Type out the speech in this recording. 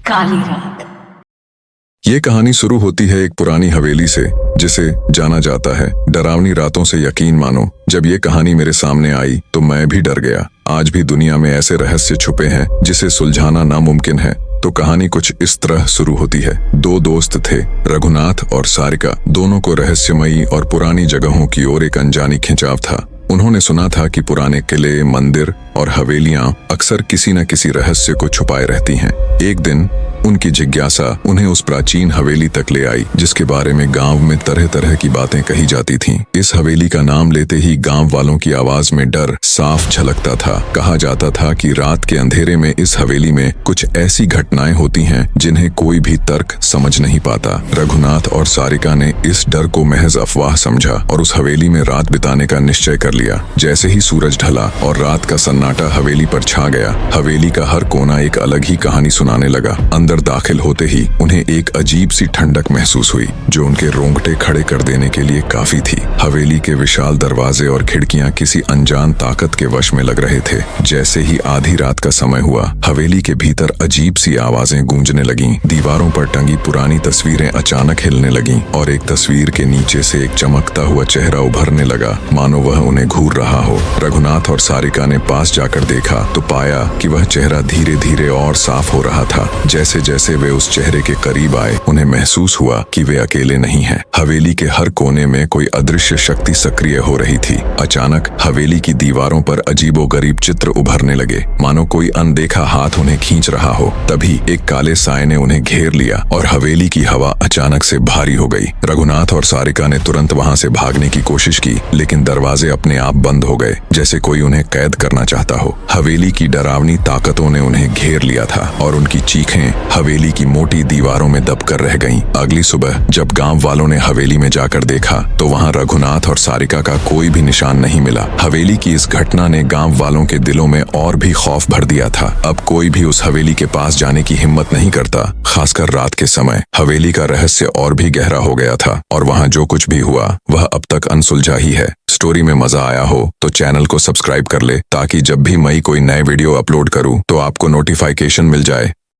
काली रात। ये कहानी शुरू होती है एक पुरानी हवेली से जिसे जाना जाता है डरावनी रातों से। यकीन मानो, जब ये कहानी मेरे सामने आई तो मैं भी डर गया। आज भी दुनिया में ऐसे रहस्य छुपे हैं जिसे सुलझाना नामुमकिन है। तो कहानी कुछ इस तरह शुरू होती है। दो दोस्त थे, रघुनाथ और सारिका। दोनों को रहस्यमयी और पुरानी जगहों की ओर एक अनजानी खिंचाव था। उन्होंने सुना था कि पुराने किले, मंदिर और हवेलियां अक्सर किसी न किसी रहस्य को छुपाए रहती हैं। एक दिन उनकी जिज्ञासा उन्हें उस प्राचीन हवेली तक ले आई जिसके बारे में गांव में तरह तरह की बातें कही जाती थीं। इस हवेली का नाम लेते ही गांव वालों की आवाज में डर साफ झलकता था। कहा जाता था कि रात के अंधेरे में इस हवेली में कुछ ऐसी घटनाएं होती हैं जिन्हें कोई भी तर्क समझ नहीं पाता। रघुनाथ और सारिका ने इस डर को महज अफवाह समझा और उस हवेली में रात बिताने का निश्चय कर लिया। जैसे ही सूरज ढला और रात का सन्नाटा हवेली पर छा गया, हवेली का हर कोना एक अलग ही कहानी सुनाने लगा। अंदर दाखिल होते ही उन्हें एक अजीब सी ठंडक महसूस हुई जो उनके रोंगटे खड़े कर देने के लिए काफी थी। हवेली के विशाल दरवाजे और खिड़कियां किसी अनजान ताकत के वश में लग रहे थे। जैसे ही आधी रात का समय हुआ, हवेली के भीतर अजीब सी आवाजें गूंजने लगीं। दीवारों पर टंगी पुरानी तस्वीरें अचानक हिलने लगीं और एक तस्वीर के नीचे से एक चमकता हुआ चेहरा उभरने लगा, मानो वह उन्हें घूर रहा हो। रघुनाथ और सारिका ने पास जाकर देखा तो पाया कि वह चेहरा धीरे धीरे और साफ हो रहा था। जैसे जैसे वे उस चेहरे के करीब आए, उन्हें महसूस हुआ कि वे अकेले नहीं हैं। हवेली के हर कोने में कोई अदृश्य शक्ति सक्रिय हो रही थी। अचानक हवेली की दीवारों पर अजीबोगरीब चित्र उभरने लगे, मानो कोई अनदेखा हाथ उन्हें खींच रहा हो। तभी एक काले साए ने उन्हें घेर लिया और हवेली की हवा अचानक से भारी हो गई। रघुनाथ और सारिका ने तुरंत वहां से भागने की कोशिश की, लेकिन दरवाजे अपने आप बंद हो गए, जैसे कोई उन्हें कैद करना चाहता हो। हवेली की डरावनी ताकतों ने उन्हें घेर लिया था और उनकी चीखें हवेली की मोटी दीवारों में दबकर रह गईं। अगली सुबह जब गांव वालों ने हवेली में जाकर देखा तो वहां रघुनाथ और सारिका का कोई भी निशान नहीं मिला। हवेली की इस घटना ने गांव वालों के दिलों में और भी खौफ भर दिया था। अब कोई भी उस हवेली के पास जाने की हिम्मत नहीं करता, खासकर रात के समय। हवेली का रहस्य और भी गहरा हो गया था और वहां जो कुछ भी हुआ वह अब तक अनसुलझा ही है। स्टोरी में मजा आया हो तो चैनल को सब्सक्राइब कर ले ताकि जब भी मैं कोई नए वीडियो अपलोड करूं तो आपको नोटिफिकेशन मिल जाए।